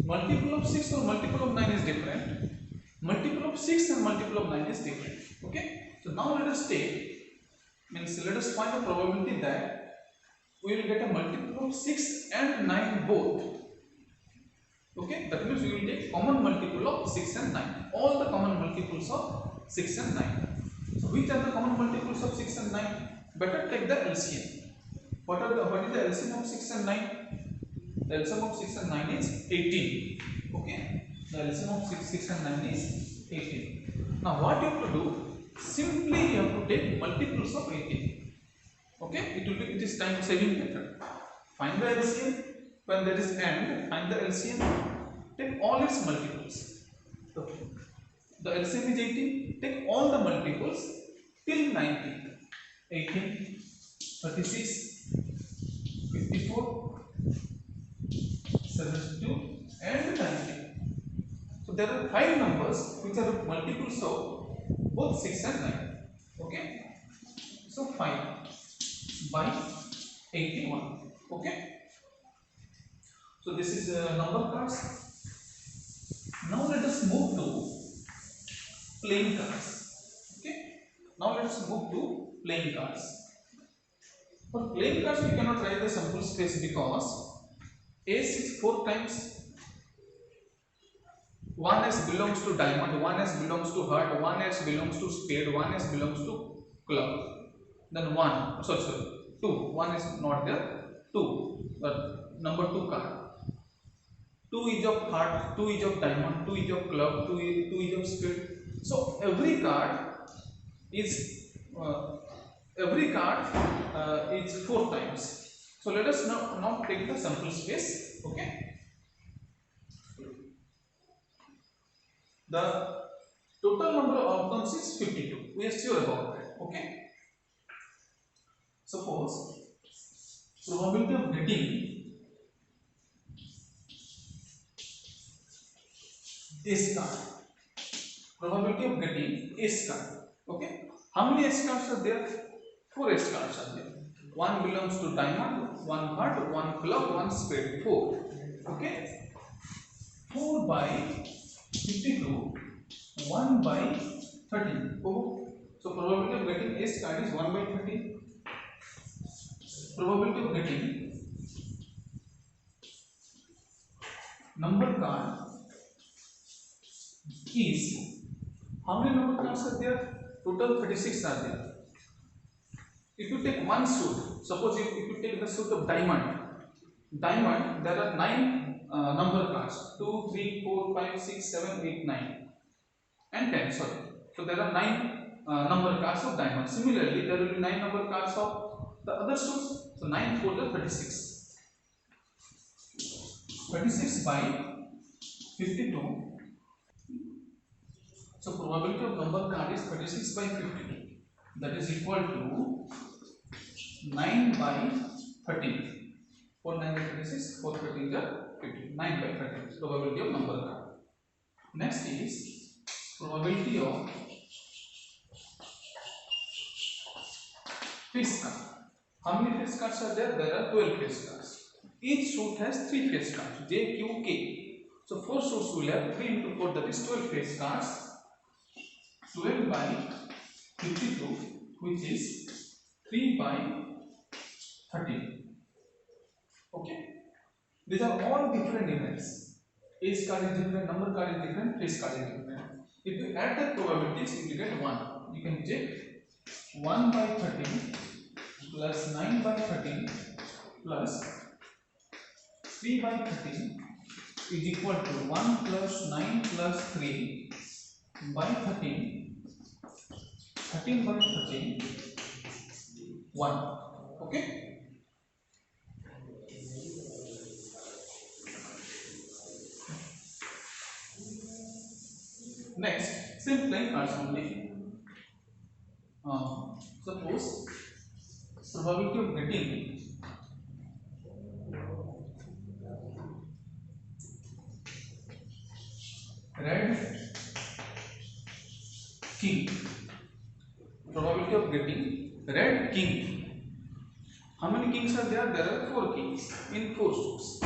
Multiple of 6 or multiple of 9 is different. Multiple of 6 and multiple of 9 is different, okay? So now let us find the probability that we will get a multiple of 6 and 9 both. Okay, that means we will take common multiple of 6 and 9. All the common multiples of 6 and 9. So which are the common multiples of 6 and 9? Better take the LCM. What is the LCM of 6 and 9? The LCM of 6 and 9 is 18. Okay, the LCM of 6 and 9 is 18. Now what you have to do? Simply you have to take multiples of 18. Okay, it is time saving method. Find the LCM. When there is and, find the LCM. Take all its multiples. Okay. The LCM is 18. Take all the multiples till 90. 18, 36, 54, 72 and 90. So there are 5 numbers which are multiples of both 6 and 9. Okay. So 5 by 81. Okay. So this is number cards. Now let us move to playing cards. Okay. Now let us move to playing cards. For playing cards we cannot write the sample space because ace is 4 times. 1s belongs to diamond, 1s belongs to heart, 1s belongs to spade, 1s belongs to club. Then 1, sorry, 2. 1 is not there. 2, but number 2 card. 2 is of heart, 2 is of diamond, 2 is of club, 2 is of spade. So every card is 4 times. So let us now take the sample space. Okay. The total number of outcomes is 52. We are sure about that. Okay. Suppose probability of getting ace card. Probability of getting ace card. Okay. How many ace cards are there? 4 ace cards are there. 1 belongs to diamond, 1 heart, 1 club, 1 spade. 4. Okay. 4 by 52. 1 by 13. Oh. So probability of getting ace card is 1 by 13. Probability of getting number card is, how many number cards are there? Total 36 are there. If you take one suit, suppose if you take the suit of diamond, there are 9 number cards, 2, 3, 4, 5, 6, 7, 8, 9 and 10, sorry. So there are 9 number cards of diamond. Similarly, there will be 9 number cards of the other suits. So 9 4 the 36. 36 by 52. So probability of number card is 36 by 52. That is equal to 9 by 13. 4 9 is 36, 4 13 is 50. 9 by 13 probability of number card. Next is probability of face card. How many face cards are there? There are 12 face cards. Each suit has 3 face cards, J, Q, K. So 4 suits will have 3 into 4, that is 12 face cards. 12 by 52, which is 3 by 13. Okay, these are all different events. Ace card is different, number card is different, face card is different. If you add the probabilities, you will get 1. You can check 1 by 13 plus 9 by 13 plus 3 by 13 is equal to 1 plus 9 plus 3 by 13. 13 by 13, 1. Okay. Next, same playing cards only. Suppose probability of getting red king. Probability of getting red king. How many kings are there? There are 4 kings in 4 suits.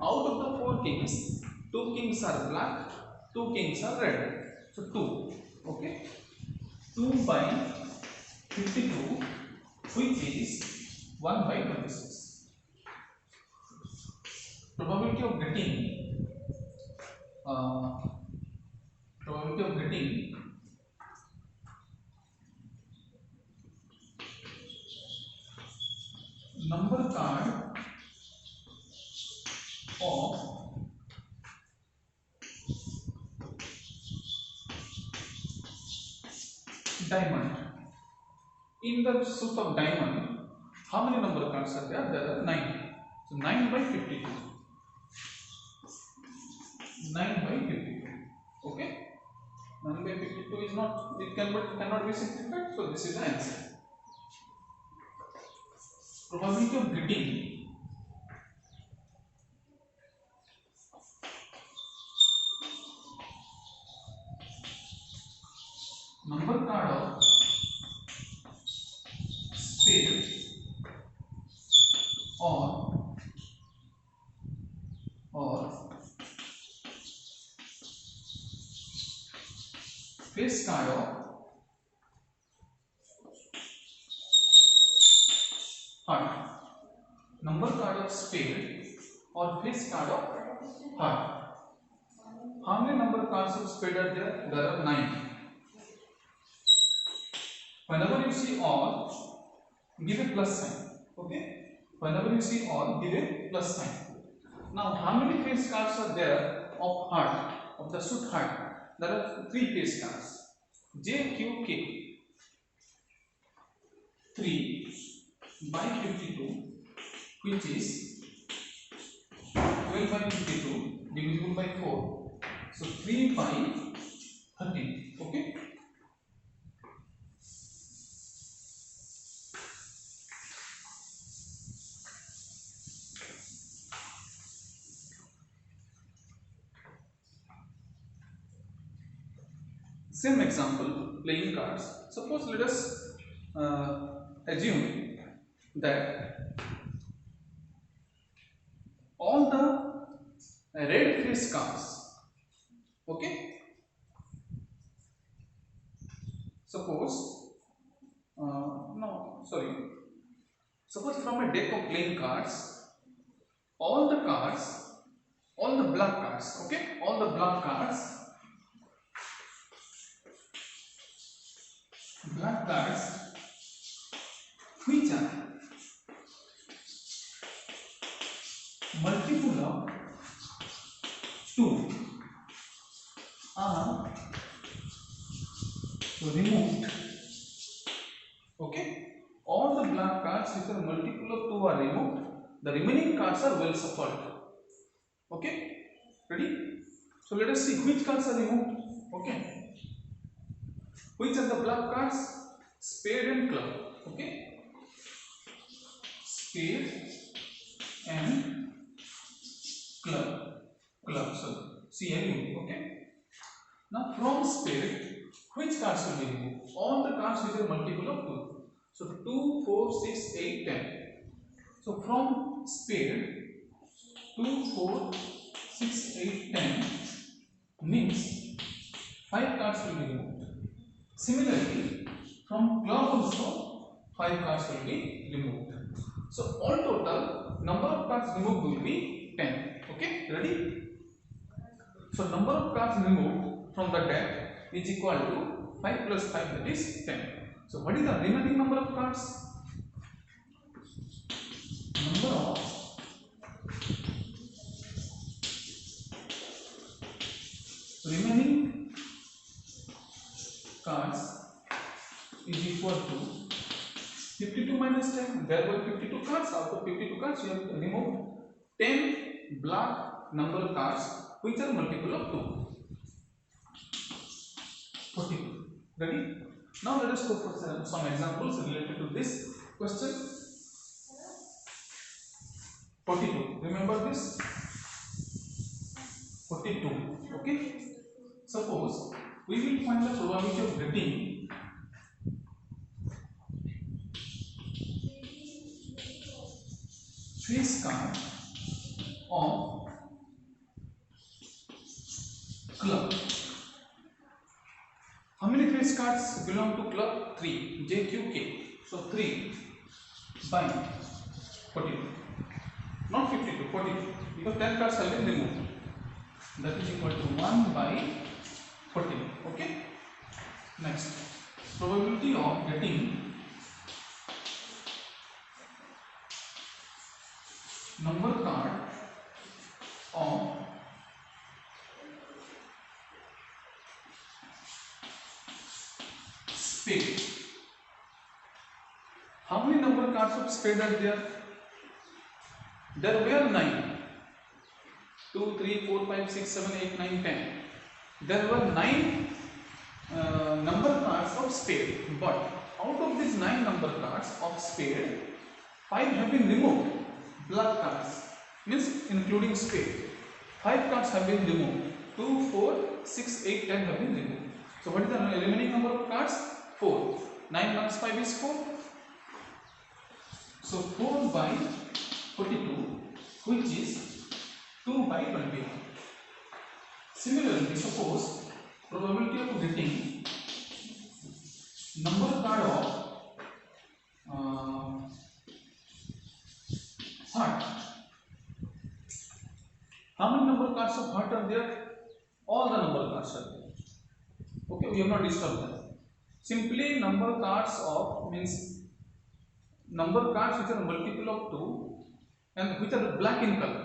Out of the 4 kings, 2 kings are black, 2 kings are red. So 2. Okay. 2 by 52, which is 1 by 26. Probability of getting number card of diamond. In the suit of diamond, how many number cards are there? There are 9. So 9 by 52. 9 by 52. Okay. 9 by 52 is not, it cannot be simplified. So this is the answer. Probability of getting number card of spade or face card of heart. Number card of spade or face card of heart. How many number cards of spade are there? There are 9. Whenever you see all, give a plus sign. Okay. Whenever you see all, give a plus sign. Now, how many face cards are there of heart, of the suit heart? There are 3 face cards. J, Q, K. 3 by 52, which is 12 by 52 divisible by 4. So 3 by 13. Okay. Same example, playing cards. Suppose let us assume that all the red face cards, okay, suppose suppose from a deck of playing cards, all the black cards, okay, all the black cards which are multiple of 2 are removed. Okay, all the black cards which are multiple of 2 are removed. The remaining cards are well shuffled. Okay, ready? So let us see which cards are removed. Okay, which are the black cards? Spade and club. Okay, spade and club. Sorry, CLU. Okay. Now from spade, which cards will be removed? All the cards which are multiple of 2. So 2, 4, 6, 8, 10. So from spade, 2, 4, 6, 8, 10 means 5 cards will be removed. Similarly, from club also 5 cards will be removed. So all total number of cards removed will be 10. Okay, ready? So number of cards removed from the deck is equal to 5 plus 5, that is 10. So what is the remaining number of cards? Number of remaining cards is equal to 52 minus 10. There were 52 cards. Out of 52 cards, you have removed 10 black number cards, which are multiple of 2. 42. Ready? Now let us go for some examples related to this question. 42. Remember this? 42. Okay. Suppose we will find the probability of getting face card of club. How many face cards belong to club? 3. J, Q, K. So 3 by 42. Not 52, 42. Because 10 cards have been removed. That is equal to 1 by 14. Okay. Next, probability of getting number card of spade. How many number cards of spade are there? There were 9. 2, 3, 4, 5, 6, 7, 8, 9, 10. There were 9 number cards of spade, but out of these 9 number cards of spade, 5 have been removed. Black cards, means including spade. 5 cards have been removed. 2, 4, 6, 8, 10 have been removed. So what is the remaining number of cards? 4. 9 minus 5 is 4. So 4 by 42, which is 2 by 21. Similarly, suppose probability of getting number card of heart. How many number cards of heart are there? All the number cards are there. Okay, we have not disturbed them. Simply number cards of means number cards which are multiple of 2 and which are black in color.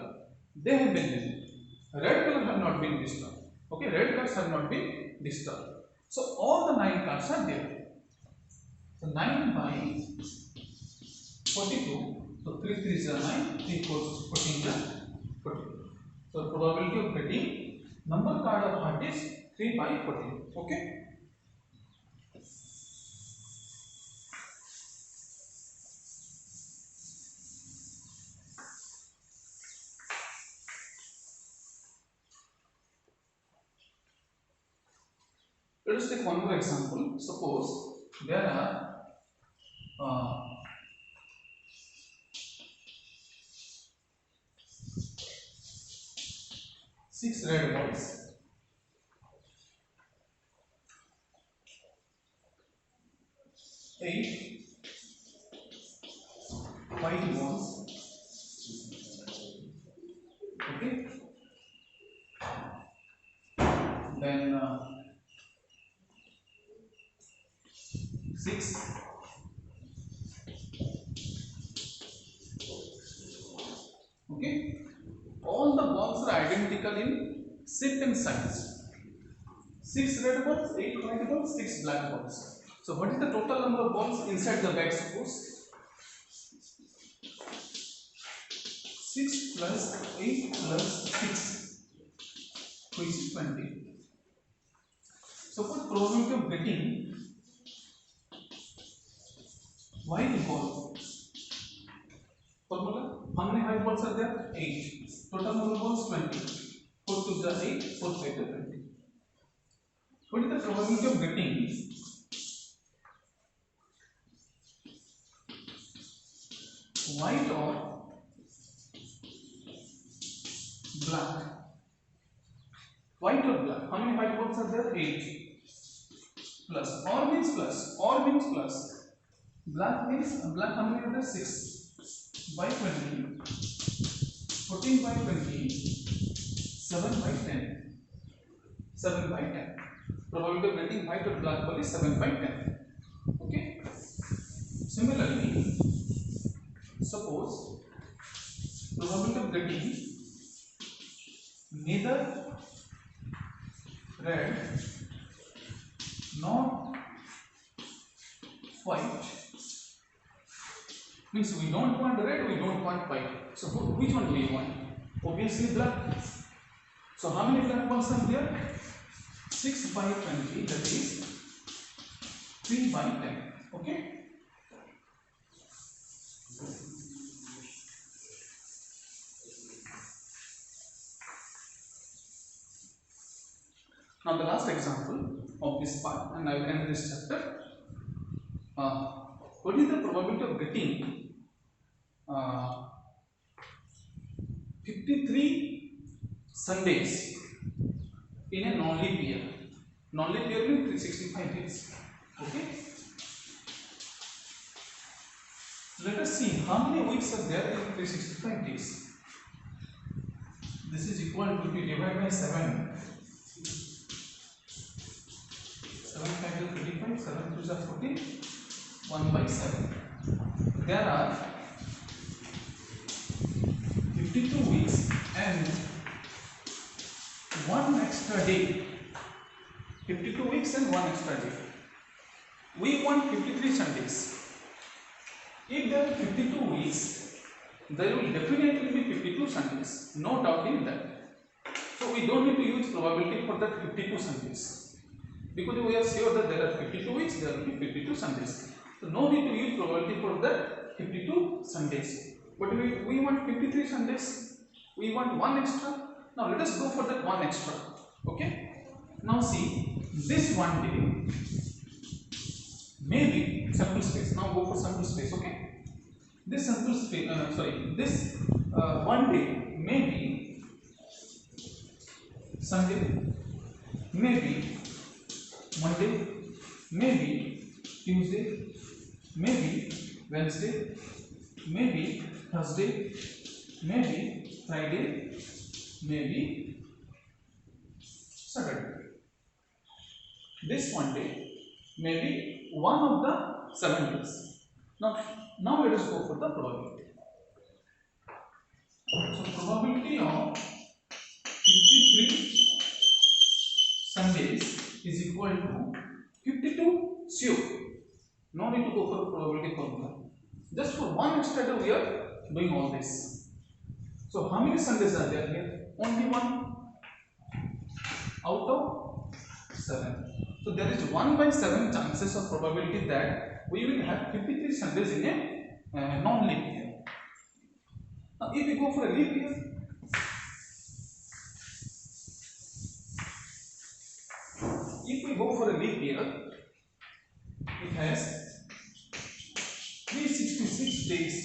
They have been removed. Red color have not been disturbed. Okay, red cards have not been disturbed. So all the 9 cards are there. So 9 by 42. So 3 3 is 9, 3 4 14 is 42. So probability of getting number card of heart is 3 by 14. Okay. Let us take one more example. Suppose there are 6 red balls, 8 white balls, okay, then 6 okay. All the balls are identical in shape and size. 6 red balls, 8 white balls, 6 black balls. So what is the total number of balls inside the bag? Suppose 6 plus 8 plus 6, which is 20. So what probability of getting white ball? Formula? How many white balls are there? 8. Total number of balls 20. 4 to the 8, 4 5 to 20. What is the probability of getting white or black? many whiteboards are there? 8. Plus. Or means plus. Or means plus. Black means black how many are there? 6 by 20. 14 by 20. 7 by 10. 7 by 10. Probability of getting white or black ball is 7 by 10. Okay. Similarly, suppose probability of getting neither red nor white means we don't want red, we don't want white. So which one do we want? Obviously black. So how many black balls are there? 6 by 20, that is 3 by 10. Okay. Now the last example of this part, and I will end this chapter. What is the probability of getting 53 Sundays in a non-leap year? Non-leap year means 365 days. Okay. Let us see how many weeks are there in 365 days. This is equal to be divided by 7. 7 5 is 35, 7 2 is 14, 1 by 7. There are 52 weeks and 1 extra day. 52 weeks and 1 extra day. We want 53 Sundays. If there are 52 weeks, there will definitely be 52 Sundays. No doubt in that. So we don't need to use probability for that 52 Sundays. Because we are sure that there are 52 weeks, there will be 52 Sundays. So no need to use probability for that 52 Sundays. But we want 53 Sundays. We want 1 extra. Now let us go for that 1 extra. Okay. Now see, this 1 day maybe sample space. Now go for sample space. Okay. This sample space. This 1 day maybe Sunday, maybe Monday, maybe Tuesday, maybe Wednesday, maybe Thursday, maybe Friday, maybe Saturday. This 1 day may be one of the 7 days. Now let us go for the probability. So probability of 53 Sundays is equal to 52 sure. No need to go for the probability formula. Just for 1 extra day we are doing all this. So how many Sundays are there here? Only 1 out of 7. So there is 1 by 7 chances of probability that we will have 53 Sundays in a non-leap year. Now if we go for a leap year, it has 366 days,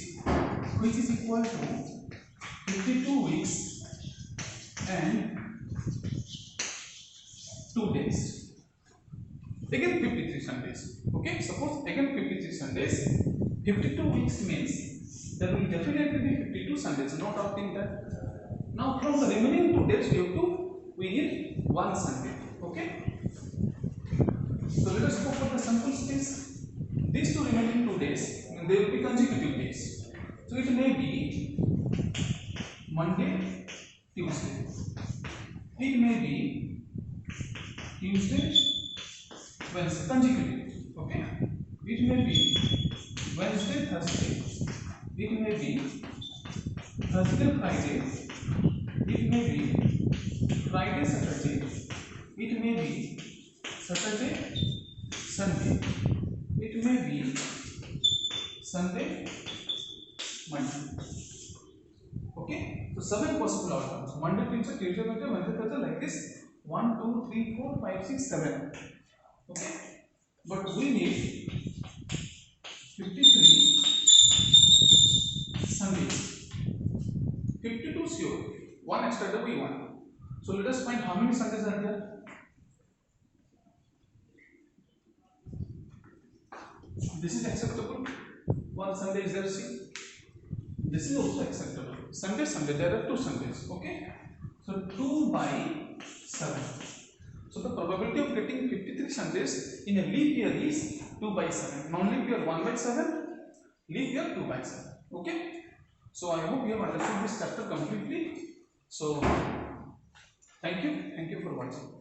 which is equal to 52 weeks and 2 days. Again 53 Sundays. Okay, suppose again 53 Sundays. 52 weeks means there will definitely be 52 Sundays, no doubt in that. Now from the remaining 2 days we need 1 Sunday. Okay. So let us go for the sample space. These 2 remaining 2 days, they will be consecutive days. So it may be Monday, Tuesday. It may be Tuesday, Wednesday, consecutive. Okay. It may be Wednesday, Thursday. It may be Thursday, Friday. It may be Friday, Saturday. It may be Saturday, Sunday. It may be Sunday, Monday. Okay. So 7 possible outcomes. Monday, Tuesday, Wednesday, Thursday, like this. 1, 2, 3, 4, 5, 6, 7. Okay. But we need 53 Sundays. 52 sure. 1 extra day we want. So let us find how many Sundays are there. This is acceptable. One Sunday is there, see. This is also acceptable. Sunday, Sunday, there are 2 Sundays. Okay. So 2 by 7. So the probability of getting 53 Sundays in a leap year is 2 by 7. Non-leap year 1 by 7. Leap year 2 by 7. Okay. So I hope you have understood this chapter completely. So thank you for watching.